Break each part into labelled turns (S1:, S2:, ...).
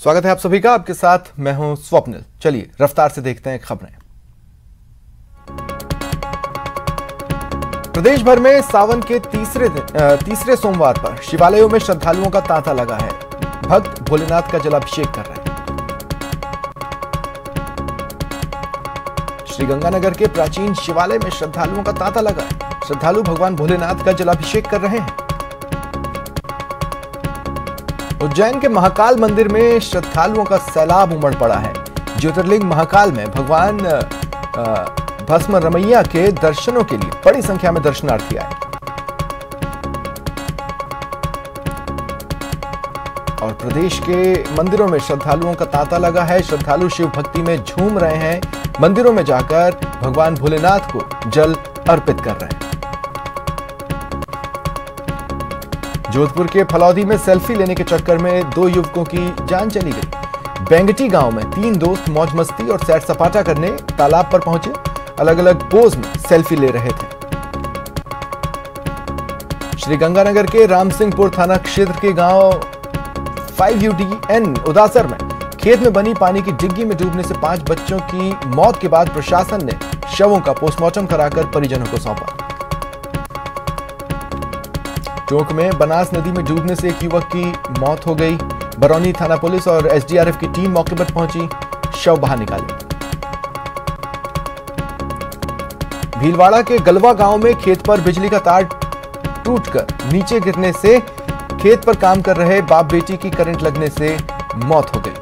S1: स्वागत है आप सभी का। आपके साथ मैं हूं स्वप्निल। चलिए रफ्तार से देखते हैं खबरें। प्रदेश भर में सावन के तीसरे सोमवार पर शिवालयों में श्रद्धालुओं का तांता लगा है। भक्त भोलेनाथ का जलाभिषेक कर रहे हैं। श्रीगंगानगर के प्राचीन शिवालय में श्रद्धालुओं का तांता लगा है। श्रद्धालु भगवान भोलेनाथ का जलाभिषेक कर रहे हैं। उज्जैन के महाकाल मंदिर में श्रद्धालुओं का सैलाब उमड़ पड़ा है। ज्योतिर्लिंग महाकाल में भगवान भस्म रमैया के दर्शनों के लिए बड़ी संख्या में दर्शनार्थी आए और प्रदेश के मंदिरों में श्रद्धालुओं का तांता लगा है। श्रद्धालु शिव भक्ति में झूम रहे हैं। मंदिरों में जाकर भगवान भोलेनाथ को जल अर्पित कर रहे हैं। जोधपुर के फलौदी में सेल्फी लेने के चक्कर में 2 युवकों की जान चली गई। बेंगटी गांव में 3 दोस्त मौज मस्ती और सैर सपाटा करने तालाब पर पहुंचे। अलग अलग पोज में सेल्फी ले रहे थे। श्रीगंगानगर के रामसिंहपुर थाना क्षेत्र के गांव 5UDN उदासर में खेत में बनी पानी की डिग्गी में डूबने से 5 बच्चों की मौत के बाद प्रशासन ने शवों का पोस्टमार्टम कराकर परिजनों को सौंपा। टोंक में बनास नदी में डूबने से एक युवक की मौत हो गई। बरौनी थाना पुलिस और SDRF की टीम मौके पर पहुंची, शव बाहर निकाले। भीलवाड़ा के गलवा गांव में खेत पर बिजली का तार टूटकर नीचे गिरने से खेत पर काम कर रहे बाप बेटी की करंट लगने से मौत हो गई।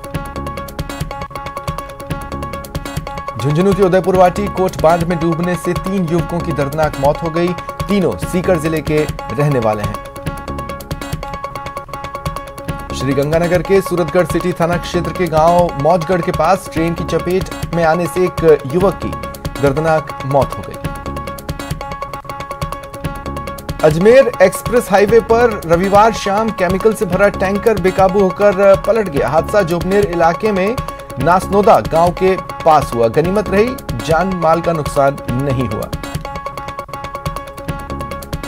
S1: झुंझुनू के उदयपुरवाटी कोट बांध में डूबने से 3 युवकों की दर्दनाक मौत हो गई। तीनों सीकर जिले के रहने वाले हैं। श्रीगंगानगर के सूरतगढ़ सिटी थाना क्षेत्र के गांव मौजगढ़ के पास ट्रेन की चपेट में आने से एक युवक की दर्दनाक मौत हो गई। अजमेर एक्सप्रेस हाईवे पर रविवार शाम केमिकल से भरा टैंकर बेकाबू होकर पलट गया। हादसा जोबनेर इलाके में नासनोदा गांव के पास हुआ। गनीमत रही, जान माल का नुकसान नहीं हुआ।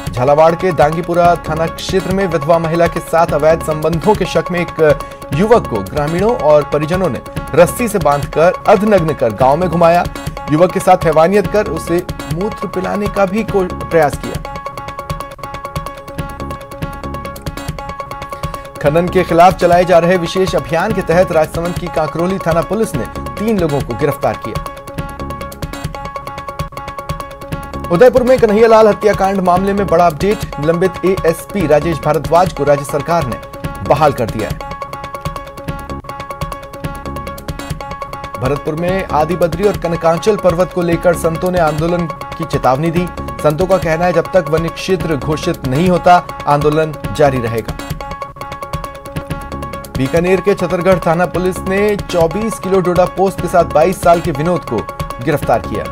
S1: झालावाड़ के दांगीपुरा थाना क्षेत्र में विधवा महिला के साथ अवैध संबंधों के शक में एक युवक को ग्रामीणों और परिजनों ने रस्सी से बांधकर अर्धनग्न कर गांव में घुमाया। युवक के साथ हैवानियत कर उसे मूत्र पिलाने का भी प्रयास किया। खनन के खिलाफ चलाए जा रहे विशेष अभियान के तहत राजसमंद की काकरोली थाना पुलिस ने 3 लोगों को गिरफ्तार किया। उदयपुर में कन्हैयालाल हत्याकांड मामले में बड़ा अपडेट। निलंबित ASP राजेश भारद्वाज को राज्य सरकार ने बहाल कर दिया है। भरतपुर में आदि बद्री और कनकांचल पर्वत को लेकर संतों ने आंदोलन की चेतावनी दी। संतों का कहना है जब तक वन्य क्षेत्र घोषित नहीं होता आंदोलन जारी रहेगा। बीकानेर के छतरगढ़ थाना पुलिस ने 24 किलो डोडा पोस्त के साथ 22 साल के विनोद को गिरफ्तार किया।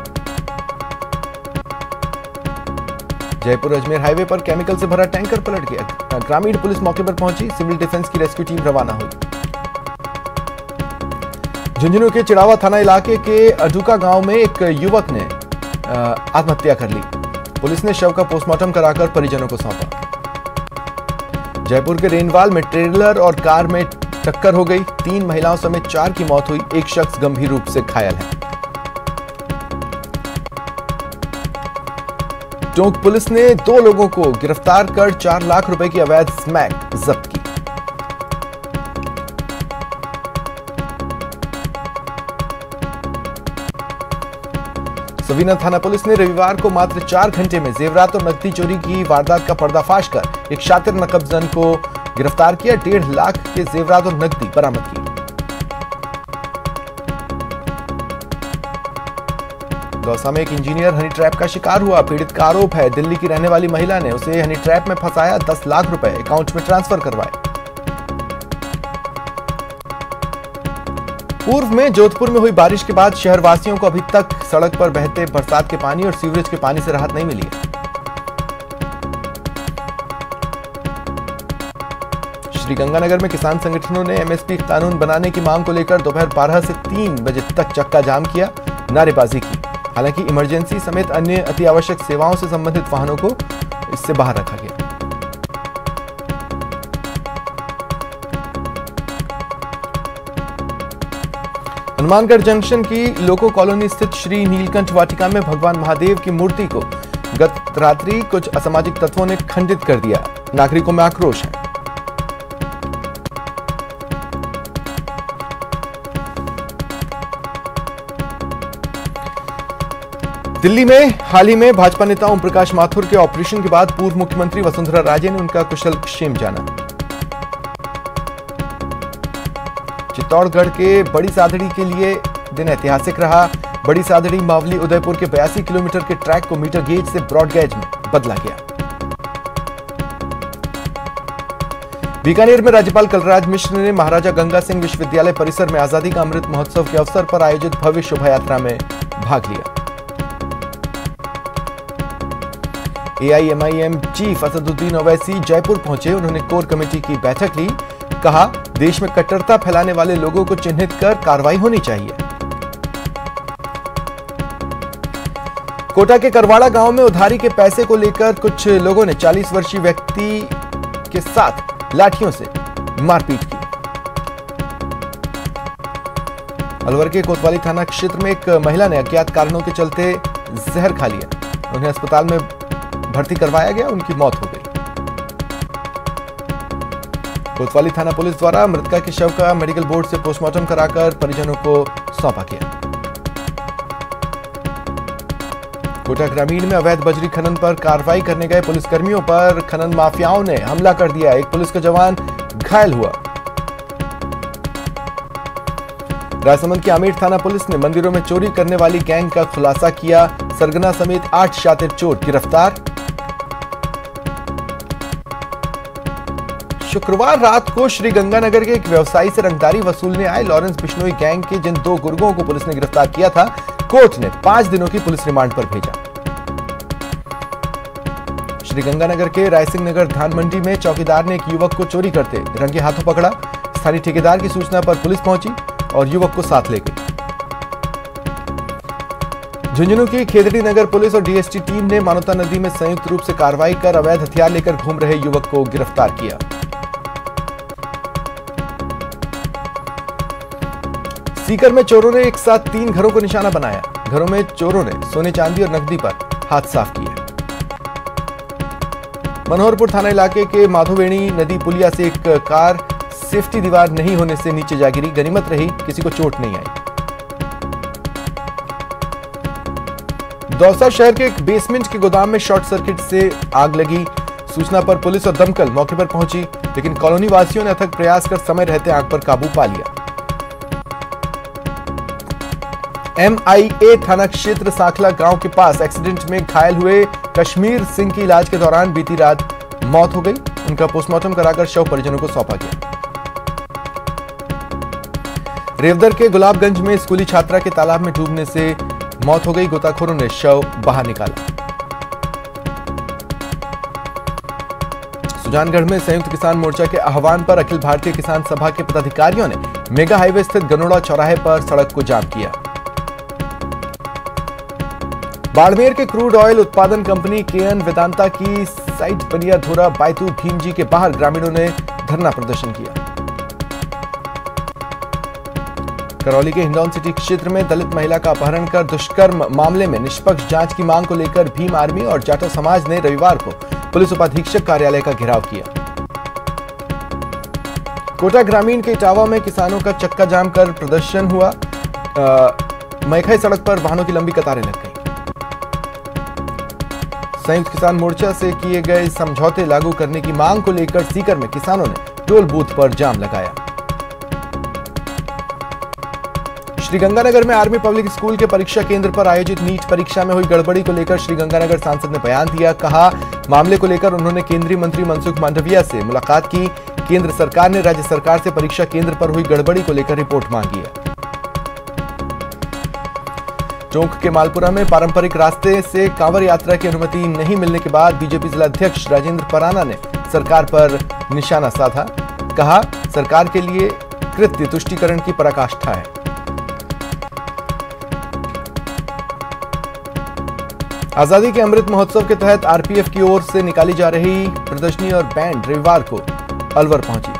S1: जयपुर अजमेर हाईवे पर केमिकल से भरा टैंकर पलट गया। ग्रामीण पुलिस मौके पर पहुंची। सिविल डिफेंस की रेस्क्यू टीम रवाना हुई। झुंझुनू के चिड़ावा थाना इलाके के अडुका गांव में एक युवक ने आत्महत्या कर ली। पुलिस ने शव का पोस्टमार्टम कराकर परिजनों को सौंपा। जयपुर के रेनवाल में ट्रेलर और कार में टक्कर हो गई। 3 महिलाओं समेत 4 की मौत हुई। एक शख्स गंभीर रूप से घायल है। टोंक पुलिस ने 2 लोगों को गिरफ्तार कर 4 लाख रुपए की अवैध स्मैक जब्त की। सवीना थाना पुलिस ने रविवार को मात्र 4 घंटे में जेवरात और नकदी चोरी की वारदात का पर्दाफाश कर एक शातिर नकबजन को गिरफ्तार किया। 1.5 लाख के जेवरात और नकदी बरामद की। दौसा में एक इंजीनियर हनी ट्रैप का शिकार हुआ। पीड़ित का आरोप है दिल्ली की रहने वाली महिला ने उसे हनी ट्रैप में फंसाया। 10 लाख रुपए अकाउंट में ट्रांसफर करवाए। पूर्व में जोधपुर में हुई बारिश के बाद शहरवासियों को अभी तक सड़क पर बहते बरसात के पानी और सीवरेज के पानी से राहत नहीं मिली है। श्रीगंगानगर में किसान संगठनों ने MSP कानून बनाने की मांग को लेकर दोपहर 12 से 3 बजे तक चक्का जाम किया, नारेबाजी की। हालांकि इमरजेंसी समेत अन्य अति आवश्यक सेवाओं से संबंधित वाहनों को इससे बाहर रखा गया। हनुमानगढ़ जंक्शन की लोको कॉलोनी स्थित श्री नीलकंठ वाटिका में भगवान महादेव की मूर्ति को गत रात्रि कुछ असामाजिक तत्वों ने खंडित कर दिया। नागरिकों में आक्रोश है। दिल्ली में हाल ही में भाजपा नेता ओम प्रकाश माथुर के ऑपरेशन के बाद पूर्व मुख्यमंत्री वसुंधरा राजे ने उनका कुशलक्षेम जाना। चित्तौड़गढ़ के बड़ी सादड़ी के लिए दिन ऐतिहासिक रहा। बड़ी सादड़ी मावली उदयपुर के 82 किलोमीटर के ट्रैक को मीटर गेज से ब्रॉड गेज में बदला गया। बीकानेर में राज्यपाल कलराज मिश्र ने महाराजा गंगा सिंह विश्वविद्यालय परिसर में आजादी का अमृत महोत्सव के अवसर पर आयोजित भव्य शोभा यात्रा में भाग लिया। AIMIM चीफ असदुद्दीन ओवैसी जयपुर पहुंचे। उन्होंने कोर कमेटी की बैठक ली। कहा, देश में कट्टरता फैलाने वाले लोगों को चिन्हित कर कार्रवाई होनी चाहिए। कोटा के करवाड़ा गांव में उधारी के पैसे को लेकर कुछ लोगों ने 40 वर्षीय व्यक्ति के साथ लाठियों से मारपीट की। अलवर के कोतवाली थाना क्षेत्र में एक महिला ने अज्ञात कारणों के चलते जहर खा लिया। उन्हें अस्पताल में भर्ती करवाया गया। उनकी मौत हो गई। कोतवाली थाना पुलिस द्वारा मृतका के शव का मेडिकल बोर्ड से पोस्टमार्टम कराकर परिजनों को सौंपा गया। कोटा ग्रामीण में अवैध बजरी खनन पर कार्रवाई करने गए पुलिसकर्मियों पर खनन माफियाओं ने हमला कर दिया। एक पुलिस का जवान घायल हुआ। राजसमंद की आमेर थाना पुलिस ने मंदिरों में चोरी करने वाली गैंग का खुलासा किया। सरगना समेत 8 शातिर चोर गिरफ्तार। शुक्रवार रात को श्रीगंगानगर के एक व्यवसायी से रंगदारी वसूलने आए लॉरेंस बिश्नोई गैंग के जिन 2 गुर्गों को पुलिस ने गिरफ्तार किया था, कोर्ट ने 5 दिनों की पुलिस रिमांड पर भेजा। श्रीगंगानगर के रायसिंह नगर धान मंडी में चौकीदार ने एक युवक को चोरी करते रंगे हाथों पकड़ा। स्थानीय ठेकेदार की सूचना पर पुलिस पहुंची और युवक को साथ ले गई। झुंझुनू की खेदड़ी नगर पुलिस और डीएसटी टीम ने मानवता नदी में संयुक्त रूप से कार्रवाई कर अवैध हथियार लेकर घूम रहे युवक को गिरफ्तार किया। सीकर में चोरों ने एक साथ 3 घरों को निशाना बनाया। घरों में चोरों ने सोने चांदी और नकदी पर हाथ साफ किए। मनोहरपुर थाना इलाके के माधोवेणी नदी पुलिया से एक कार सेफ्टी दीवार नहीं होने से नीचे जा गिरी। गनीमत रही, किसी को चोट नहीं आई। दौसा शहर के एक बेसमेंट के गोदाम में शॉर्ट सर्किट से आग लगी। सूचना पर पुलिस और दमकल मौके पर पहुंची, लेकिन कॉलोनी वासियों ने अथक प्रयास कर समय रहते आग पर काबू पा लिया। MIA थाना क्षेत्र साखला गांव के पास एक्सीडेंट में घायल हुए कश्मीर सिंह की इलाज के दौरान बीती रात मौत हो गई। उनका पोस्टमार्टम कराकर शव परिजनों को सौंपा गया। रेवदर के गुलाबगंज में स्कूली छात्रा के तालाब में डूबने से मौत हो गई। गोताखोरों ने शव बाहर निकाला। सुजानगढ़ में संयुक्त किसान मोर्चा के आह्वान पर अखिल भारतीय किसान सभा के पदाधिकारियों ने मेगा हाईवे स्थित गनोड़ा चौराहे पर सड़क को जाम किया। बाड़मेर के क्रूड ऑयल उत्पादन कंपनी केएन वेदांता की साइट बनियाधोरा बायतू भीमजी के बाहर ग्रामीणों ने धरना प्रदर्शन किया। करौली के हिंडौन सिटी क्षेत्र में दलित महिला का अपहरण कर दुष्कर्म मामले में निष्पक्ष जांच की मांग को लेकर भीम आर्मी और जाटो समाज ने रविवार को पुलिस उपाधीक्षक कार्यालय का घेराव किया। कोटा ग्रामीण के इटावा में किसानों का चक्का जाम कर प्रदर्शन हुआ। मैखाई सड़क पर वाहनों की लंबी कतारें लग गई। संयुक्त किसान मोर्चा से किए गए समझौते लागू करने की मांग को लेकर सीकर में किसानों ने टोल बूथ पर जाम लगाया। श्रीगंगानगर में आर्मी पब्लिक स्कूल के परीक्षा केंद्र पर आयोजित नीट परीक्षा में हुई गड़बड़ी को लेकर श्रीगंगानगर सांसद ने बयान दिया। कहा, मामले को लेकर उन्होंने केंद्रीय मंत्री मनसुख मांडविया से मुलाकात की। केंद्र सरकार ने राज्य सरकार से परीक्षा केंद्र पर हुई गड़बड़ी को लेकर रिपोर्ट मांगी है। टोंक के मालपुरा में पारंपरिक रास्ते से कांवड़ यात्रा की अनुमति नहीं मिलने के बाद बीजेपी जिलाध्यक्ष राजेंद्र पराना ने सरकार पर निशाना साधा। कहा, सरकार के लिए कृत्य तुष्टीकरण की पराकाष्ठा है। आजादी के अमृत महोत्सव के तहत आरपीएफ की ओर से निकाली जा रही प्रदर्शनी और बैंड रविवार को अलवर पहुंची।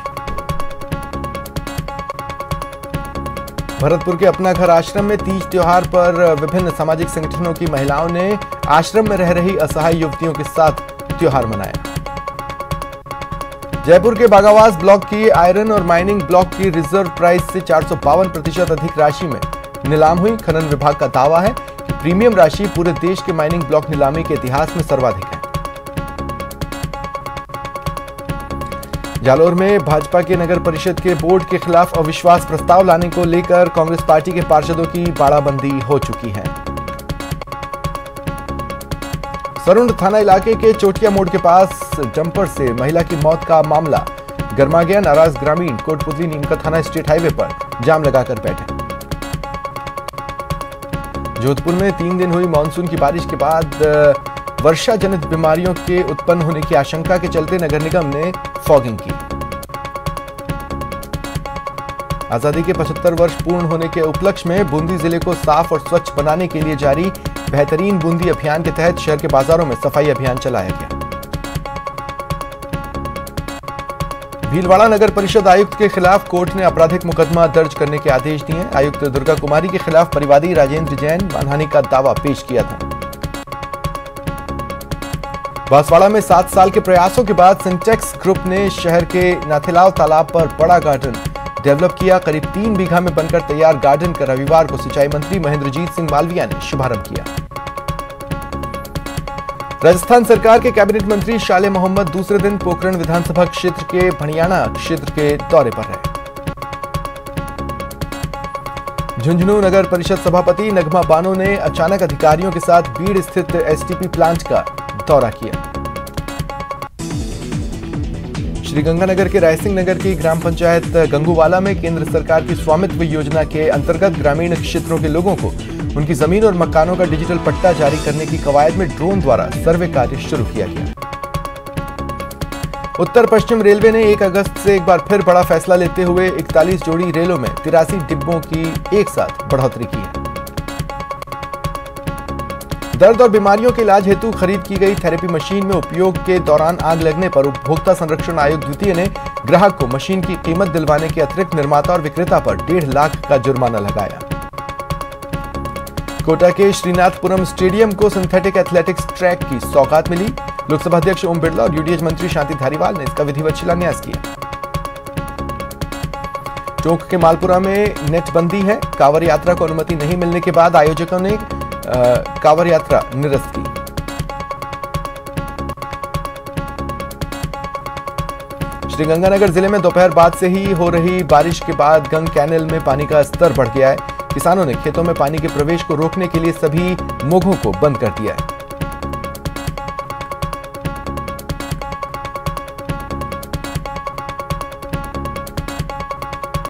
S1: भरतपुर के अपना घर आश्रम में तीज त्योहार पर विभिन्न सामाजिक संगठनों की महिलाओं ने आश्रम में रह रही असहाय युवतियों के साथ त्योहार मनाया। जयपुर के बागावास ब्लॉक की आयरन और माइनिंग ब्लॉक की रिजर्व प्राइस से 452% अधिक राशि में नीलाम हुई। खनन विभाग का दावा है कि प्रीमियम राशि पूरे देश के माइनिंग ब्लॉक नीलामी के इतिहास में सर्वाधिक है। जालोर में भाजपा के नगर परिषद के बोर्ड के खिलाफ अविश्वास प्रस्ताव लाने को लेकर कांग्रेस पार्टी के पार्षदों की बाड़ाबंदी हो चुकी है। सरुंड थाना इलाके के चोटिया मोड़ के पास डंपर से महिला की मौत का मामला गर्मा गया। नाराज ग्रामीण कोटपुतली नीमका थाना स्टेट हाईवे पर जाम लगाकर बैठे। जोधपुर में 3 दिन हुई मानसून की बारिश के बाद वर्षा जनित बीमारियों के उत्पन्न होने की आशंका के चलते नगर निगम ने फॉगिंग की। आजादी के 75 वर्ष पूर्ण होने के उपलक्ष्य में बूंदी जिले को साफ और स्वच्छ बनाने के लिए जारी बेहतरीन बूंदी अभियान के तहत शहर के बाजारों में सफाई अभियान चलाया गया। भीलवाड़ा नगर परिषद आयुक्त के खिलाफ कोर्ट ने आपराधिक मुकदमा दर्ज करने के आदेश दिए। आयुक्त दुर्गा कुमारी के खिलाफ परिवादी राजेंद्र जैन मानहानि का दावा पेश किया था। बांसवाड़ा में 7 साल के प्रयासों के बाद सिंटेक्स ग्रुप ने शहर के नाथेलाव तालाब पर बड़ा गार्डन डेवलप किया। करीब 3 बीघा में बनकर तैयार गार्डन का रविवार को सिंचाई मंत्री महेंद्रजीत सिंह मालविया ने शुभारंभ किया। राजस्थान सरकार के कैबिनेट मंत्री शाले मोहम्मद दूसरे दिन पोखरण विधानसभा क्षेत्र के भणियाना क्षेत्र के दौरे पर रहे। झुंझुनू नगर परिषद सभापति नगमा बानो ने अचानक अधिकारियों के साथ बीड़ स्थित एसटीपी प्लांट का दौरा किया। श्रीगंगानगर के रायसिंह नगर की ग्राम पंचायत गंगूवाला में केंद्र सरकार की स्वामित्व योजना के अंतर्गत ग्रामीण क्षेत्रों के लोगों को उनकी जमीन और मकानों का डिजिटल पट्टा जारी करने की कवायद में ड्रोन द्वारा सर्वे कार्य शुरू किया गया। उत्तर पश्चिम रेलवे ने 1 अगस्त से एक बार फिर बड़ा फैसला लेते हुए 41 जोड़ी रेलों में 83 डिब्बों की एक साथ बढ़ोतरी की है। दर्द और बीमारियों के इलाज हेतु खरीद की गई थेरेपी मशीन में उपयोग के दौरान आग लगने पर उपभोक्ता संरक्षण आयोग द्वितीय ने ग्राहक को मशीन की कीमत दिलवाने के अतिरिक्त निर्माता और विक्रेता पर 1.5 लाख का जुर्माना लगाया। कोटा के श्रीनाथपुरम स्टेडियम को सिंथेटिक एथलेटिक्स ट्रैक की सौगात मिली। लोकसभा अध्यक्ष ओम बिरला और यूडीएच मंत्री शांति धारीवाल ने इसका विधिवत शिलान्यास किया। टोंक के मालपुरा में नेटबंदी है। कांवड़ यात्रा को अनुमति नहीं मिलने के बाद आयोजकों ने कांवड़ यात्रा निरस्त की। श्रीगंगानगर जिले में दोपहर बाद से ही हो रही बारिश के बाद गंग कैनल में पानी का स्तर बढ़ गया है। किसानों ने खेतों में पानी के प्रवेश को रोकने के लिए सभी मोघों को बंद कर दिया है।